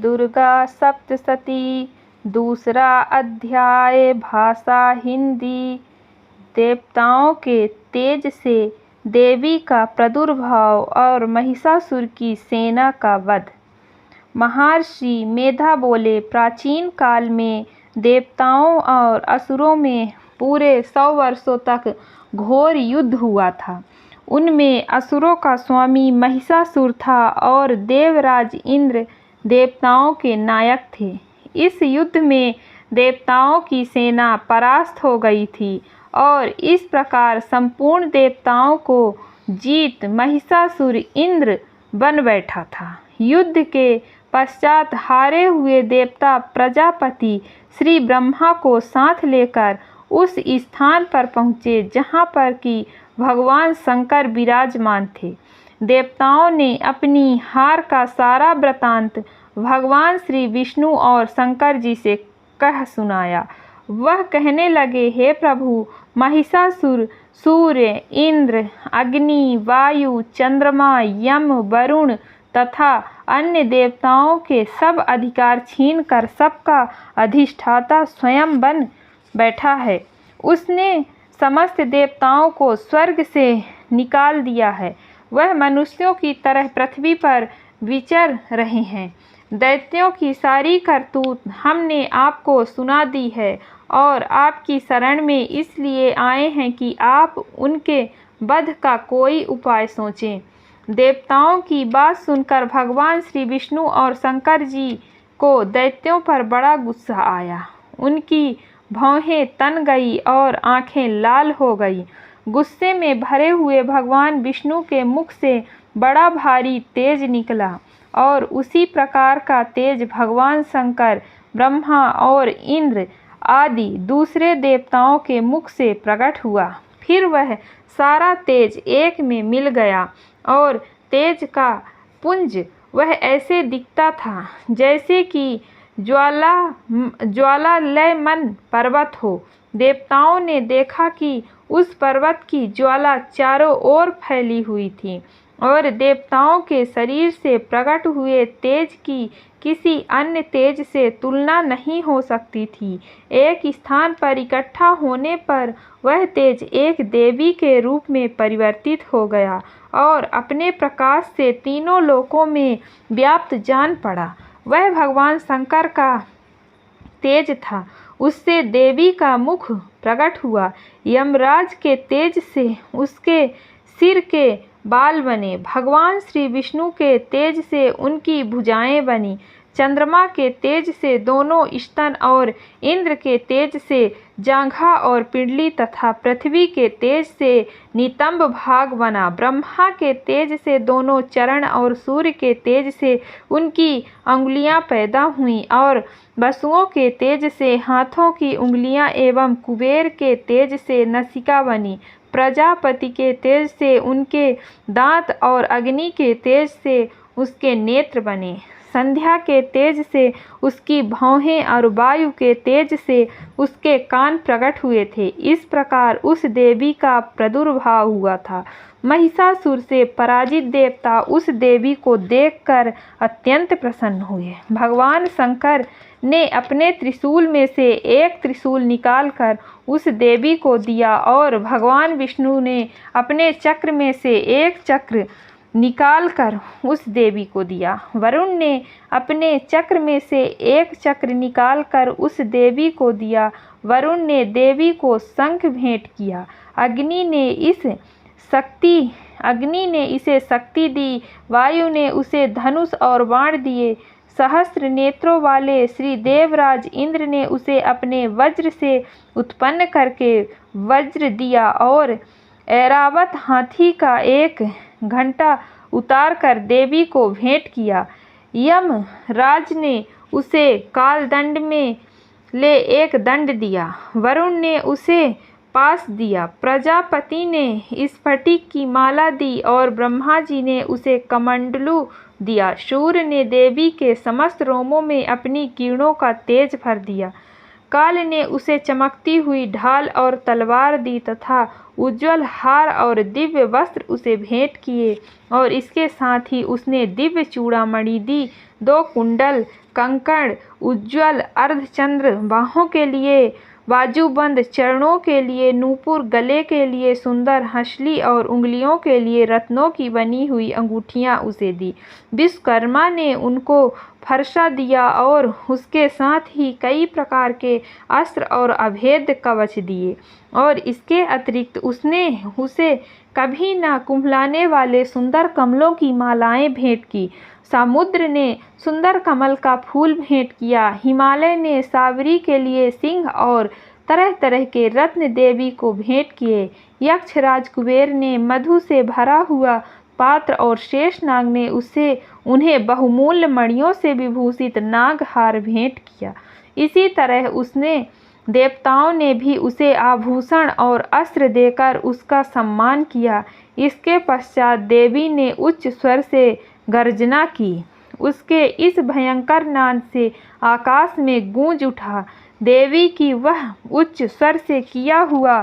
दुर्गा सप्तशती। दूसरा अध्याय। भाषा हिंदी। देवताओं के तेज से देवी का प्रादुर्भाव और महिषासुर की सेना का वध। महर्षि मेधा बोले, प्राचीन काल में देवताओं और असुरों में पूरे 100 वर्षों तक घोर युद्ध हुआ था। उनमें असुरों का स्वामी महिषासुर था और देवराज इंद्र देवताओं के नायक थे। इस युद्ध में देवताओं की सेना परास्त हो गई थी और इस प्रकार संपूर्ण देवताओं को जीत महिषासुर इंद्र बन बैठा था। युद्ध के पश्चात हारे हुए देवता प्रजापति श्री ब्रह्मा को साथ लेकर उस स्थान पर पहुँचे जहाँ पर कि भगवान शंकर विराजमान थे। देवताओं ने अपनी हार का सारा वृतांत भगवान श्री विष्णु और शंकर जी से कह सुनाया। वह कहने लगे, हे प्रभु, महिषासुर सूर्य, इंद्र, अग्नि, वायु, चंद्रमा, यम, वरुण तथा अन्य देवताओं के सब अधिकार छीनकर सबका अधिष्ठाता स्वयं बन बैठा है। उसने समस्त देवताओं को स्वर्ग से निकाल दिया है। वह मनुष्यों की तरह पृथ्वी पर विचर रहे हैं। दैत्यों की सारी करतूत हमने आपको सुना दी है और आपकी शरण में इसलिए आए हैं कि आप उनके वध का कोई उपाय सोचें। देवताओं की बात सुनकर भगवान श्री विष्णु और शंकर जी को दैत्यों पर बड़ा गुस्सा आया। उनकी भौहें तन गई और आंखें लाल हो गई। गुस्से में भरे हुए भगवान विष्णु के मुख से बड़ा भारी तेज निकला और उसी प्रकार का तेज भगवान शंकर, ब्रह्मा और इंद्र आदि दूसरे देवताओं के मुख से प्रकट हुआ। फिर वह सारा तेज एक में मिल गया और तेज का पुंज वह ऐसे दिखता था जैसे कि ज्वालालयमन पर्वत हो। देवताओं ने देखा कि उस पर्वत की ज्वाला चारों ओर फैली हुई थी और देवताओं के शरीर से प्रकट हुए तेज की किसी अन्य तेज से तुलना नहीं हो सकती थी। एक स्थान पर इकट्ठा होने पर वह तेज एक देवी के रूप में परिवर्तित हो गया और अपने प्रकाश से तीनों लोकों में व्याप्त जान पड़ा। वह भगवान शंकर का तेज था। उससे देवी का मुख प्रकट हुआ। यमराज के तेज से उसके सिर के बाल बने। भगवान श्री विष्णु के तेज से उनकी भुजाएं बनी। चंद्रमा के तेज से दोनों स्तन और इंद्र के तेज से जांघा और पिंडली तथा पृथ्वी के तेज से नितंब भाग बना। ब्रह्मा के तेज से दोनों चरण और सूर्य के तेज से उनकी अंगुलियां पैदा हुईं और वसुओं के तेज से हाथों की उंगलियां एवं कुबेर के तेज से नसिका बनी। प्रजापति के तेज से उनके दांत और अग्नि के तेज से उसके नेत्र बने। संध्या के तेज से उसकी भौहें और वायु के तेज से उसके कान प्रकट हुए थे। इस प्रकार उस देवी का प्रादुर्भाव हुआ था। महिषासुर से पराजित देवता उस देवी को देखकर अत्यंत प्रसन्न हुए। भगवान शंकर ने अपने त्रिशूल में से एक त्रिशूल निकालकर उस देवी को दिया और भगवान विष्णु ने अपने चक्र में से एक चक्र निकालकर उस देवी को दिया। वरुण ने अपने चक्र में से एक चक्र निकालकर उस देवी को दिया। वरुण ने देवी को शंख भेंट किया। अग्नि ने इसे शक्ति दी। वायु ने उसे धनुष और बाण दिए। सहस्त्र नेत्रों वाले श्री देवराज इंद्र ने उसे अपने वज्र से उत्पन्न करके वज्र दिया और ऐरावत हाथी का एक घंटा उतार कर देवी को भेंट किया। यम राज ने उसे कालदंड में ले एक दंड दिया। वरुण ने उसे पास दिया। प्रजापति ने स्फटिक की माला दी और ब्रह्मा जी ने उसे कमंडलू दिया। सूर्य ने देवी के समस्त रोमों में अपनी किरणों का तेज भर दिया। काल ने उसे चमकती हुई ढाल और तलवार दी तथा उज्ज्वल हार और दिव्य वस्त्र उसे भेंट किए, और इसके साथ ही उसने दिव्य चूड़ामणि दी, 2 कुंडल, कंकण, उज्ज्वल अर्धचंद्र, बाहों के लिए बाजूबंद, चरणों के लिए नूपुर, गले के लिए सुंदर हंसली और उंगलियों के लिए रत्नों की बनी हुई अंगूठियां उसे दी। विश्वकर्मा ने उनको फरसा दिया और उसके साथ ही कई प्रकार के अस्त्र और अभेद्य कवच दिए, और इसके अतिरिक्त उसने उसे कभी न कुम्हलाने वाले सुंदर कमलों की मालाएं भेंट की। समुद्र ने सुंदर कमल का फूल भेंट किया, हिमालय ने सावरी के लिए सिंह और तरह तरह के रत्न देवी को भेंट किए, यक्षराज कुबेर ने मधु से भरा हुआ पात्र और शेषनाग ने उन्हें बहुमूल्य मणियों से विभूषित नागहार भेंट किया। इसी तरह उसने देवताओं ने भी उसे आभूषण और अस्त्र देकर उसका सम्मान किया। इसके पश्चात देवी ने उच्च स्वर से गर्जना की। उसके इस भयंकर नाद से आकाश में गूंज उठा। देवी की वह उच्च स्वर से किया हुआ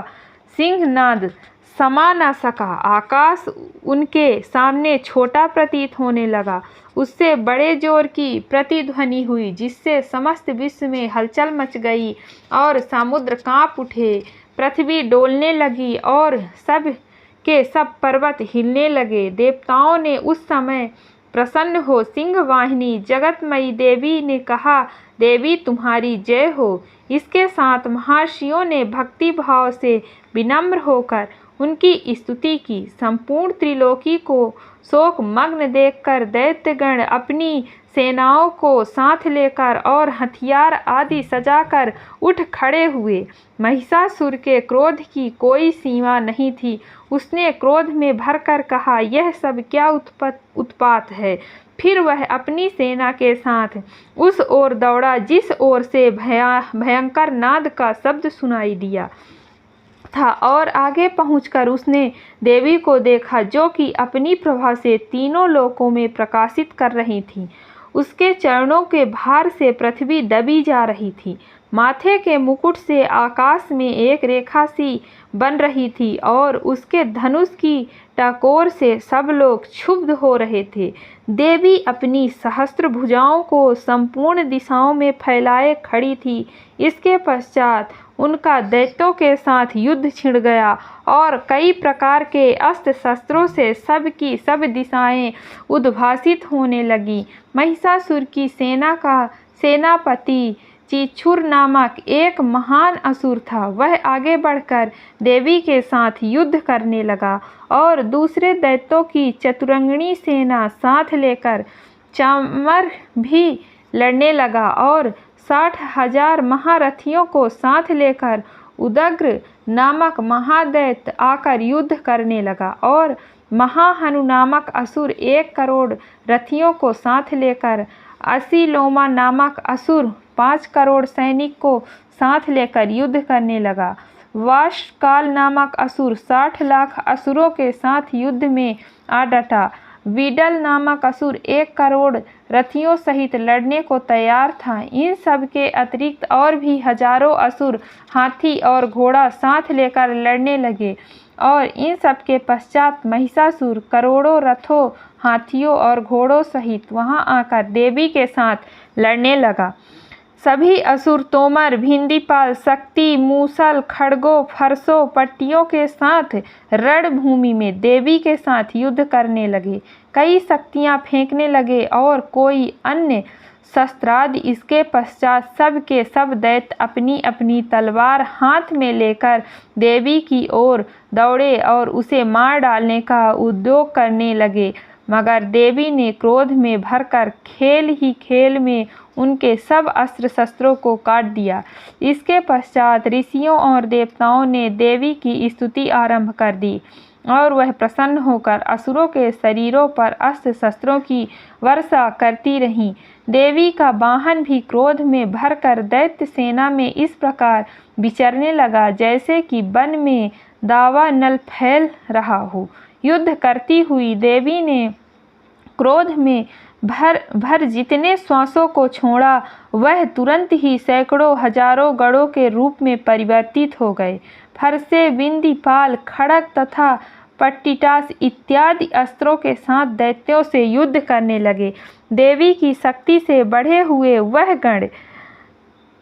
सिंहनाद समा न सका। आकाश उनके सामने छोटा प्रतीत होने लगा। उससे बड़े जोर की प्रतिध्वनि हुई, जिससे समस्त विश्व में हलचल मच गई और समुद्र कांप उठे, पृथ्वी डोलने लगी और सब के सब पर्वत हिलने लगे। देवताओं ने उस समय प्रसन्न हो सिंहवाहिनी जगतमयी देवी ने कहा, देवी तुम्हारी जय हो। इसके साथ महर्षियों ने भक्ति भाव से विनम्र होकर उनकी स्तुति की। संपूर्ण त्रिलोकी को शोक मग्न देखकर दैत्यगण अपनी सेनाओं को साथ लेकर और हथियार आदि सजाकर उठ खड़े हुए। महिषासुर के क्रोध की कोई सीमा नहीं थी। उसने क्रोध में भरकर कहा, यह सब क्या उत्पात है। फिर वह अपनी सेना के साथ उस ओर दौड़ा जिस ओर से भयंकर नाद का शब्द सुनाई दिया था, और आगे पहुंचकर उसने देवी को देखा, जो कि अपनी प्रभा से तीनों लोकों में प्रकाशित कर रही थी। उसके चरणों के भार से पृथ्वी दबी जा रही थी। माथे के मुकुट से आकाश में एक रेखा सी बन रही थी, और उसके धनुष की टकोर से सब लोग क्षुब्ध हो रहे थे। देवी अपनी सहस्त्र भुजाओं को संपूर्ण दिशाओं में फैलाए खड़ी थी। इसके पश्चात उनका दैत्यों के साथ युद्ध छिड़ गया, और कई प्रकार के अस्त्र शस्त्रों से सब की सब दिशाएं उद्भासित होने लगी। महिषासुर की सेना का सेनापति चिछुर नामक एक महान असुर था। वह आगे बढ़कर देवी के साथ युद्ध करने लगा, और दूसरे दैत्यों की चतुरंगिणी सेना साथ लेकर चामर भी लड़ने लगा, और 60,000 महारथियों को साथ लेकर उदग्र नामक महादैत्य आकर युद्ध करने लगा, और महाहनु नामक असुर 1 करोड़ रथियों को साथ लेकर, असीलोमा नामक असुर 5 करोड़ सैनिक को साथ लेकर युद्ध करने लगा। वाशकाल नामक असुर 60 लाख असुरों के साथ युद्ध में आ डटा। वीडल नामक असुर 1 करोड़ रथियों सहित लड़ने को तैयार था। इन सब के अतिरिक्त और भी हजारों असुर हाथी और घोड़ा साथ लेकर लड़ने लगे, और इन सब के पश्चात महिषासुर करोड़ों रथों, हाथियों और घोड़ों सहित वहां आकर देवी के साथ लड़ने लगा। सभी असुर तोमर, भिंदीपाल, शक्ति, मूसल, खड़गों, फरसों, पट्टियों के साथ रणभूमि में देवी के साथ युद्ध करने लगे। कई शक्तियां फेंकने लगे और कोई अन्य शस्त्रादि। इसके पश्चात सब के सब दैत्य अपनी अपनी तलवार हाथ में लेकर देवी की ओर दौड़े और उसे मार डालने का उद्योग करने लगे, मगर देवी ने क्रोध में भरकर खेल ही खेल में उनके सब अस्त्र शस्त्रों को काट दिया। इसके पश्चात ऋषियों और देवताओं ने देवी की स्तुति आरंभ कर दी, और वह प्रसन्न होकर असुरों के शरीरों पर अस्त्र शस्त्रों की वर्षा करती रहीं। देवी का वाहन भी क्रोध में भरकर दैत्य सेना में इस प्रकार विचरने लगा, जैसे कि वन में दावानल फैल रहा हो। युद्ध करती हुई देवी ने क्रोध में भर जितने श्वासों को छोड़ा वह तुरंत ही सैकड़ों हजारों गढ़ों के रूप में परिवर्तित हो गए। फरसे, बिंदी, पाल, खड़ग तथा पट्टिटास इत्यादि अस्त्रों के साथ दैत्यों से युद्ध करने लगे। देवी की शक्ति से बढ़े हुए वह गण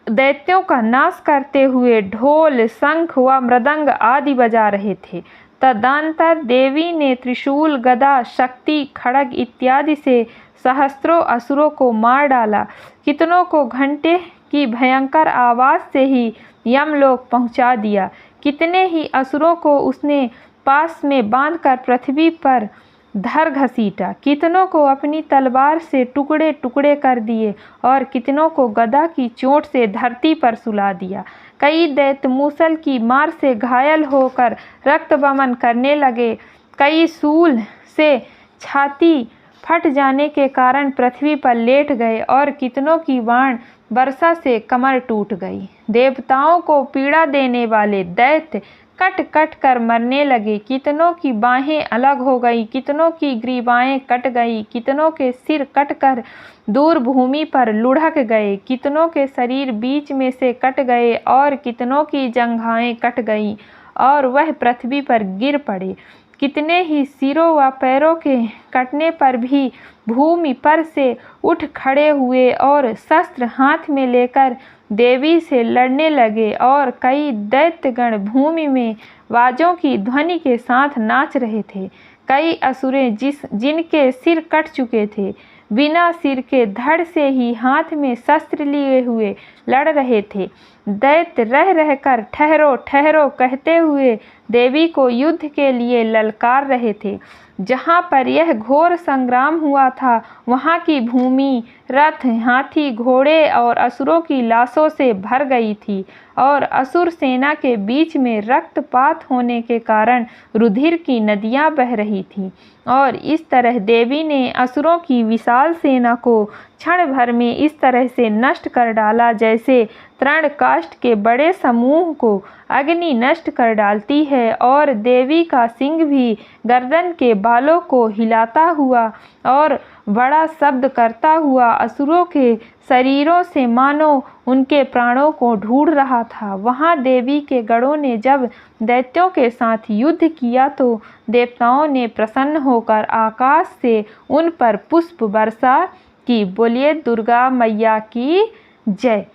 दैत्यों का नाश करते हुए ढोल, शंख व मृदंग आदि बजा रहे थे। तदनंतर देवी ने त्रिशूल, गदा, शक्ति, खड़ग इत्यादि से सहस्त्रों असुरों को मार डाला। कितनों को घंटे की भयंकर आवाज़ से ही यमलोक पहुंचा दिया। कितने ही असुरों को उसने पास में बांधकर पृथ्वी पर धर घसीटा। कितनों को अपनी तलवार से टुकड़े टुकड़े कर दिए और कितनों को गदा की चोट से धरती पर सुला दिया। कई दैत्य मूसल की मार से घायल होकर रक्त बमन करने लगे। कई शूल से छाती फट जाने के कारण पृथ्वी पर लेट गए और कितनों की बाण वर्षा से कमर टूट गई। देवताओं को पीड़ा देने वाले दैत्य कट कट कर मरने लगे। कितनों की बाहें अलग हो गई, कितनों की ग्रीवाएं कट गई, कितनों के सिर कट कर दूर भूमि पर लुढ़क गए, कितनों के शरीर बीच में से कट गए और कितनों की जंघाएं कट गईं और वह पृथ्वी पर गिर पड़े। कितने ही सिरों व पैरों के कटने पर भी भूमि पर से उठ खड़े हुए और शस्त्र हाथ में लेकर देवी से लड़ने लगे और कई दैत्यगण भूमि में बाजों की ध्वनि के साथ नाच रहे थे। कई असुरें जिनके सिर कट चुके थे, बिना सिर के धड़ से ही हाथ में शस्त्र लिए हुए लड़ रहे थे। दैत्य रह रहकर ठहरो ठहरो कहते हुए देवी को युद्ध के लिए ललकार रहे थे। जहाँ पर यह घोर संग्राम हुआ था वहाँ की भूमि रथ, हाथी, घोड़े और असुरों की लाशों से भर गई थी और असुर सेना के बीच में रक्तपात होने के कारण रुधिर की नदियाँ बह रही थीं। और इस तरह देवी ने असुरों की विशाल सेना को क्षण भर में इस तरह से नष्ट कर डाला जैसे तृणकाष्ठ के बड़े समूह को अग्नि नष्ट कर डालती है। और देवी का सिंह भी गर्दन के बालों को हिलाता हुआ और बड़ा शब्द करता हुआ असुरों के शरीरों से मानो उनके प्राणों को ढूंढ रहा था। वहाँ देवी के गणों ने जब दैत्यों के साथ युद्ध किया तो देवताओं ने प्रसन्न होकर आकाश से उन पर पुष्प वर्षा की। बोलिए दुर्गा मैया की जय।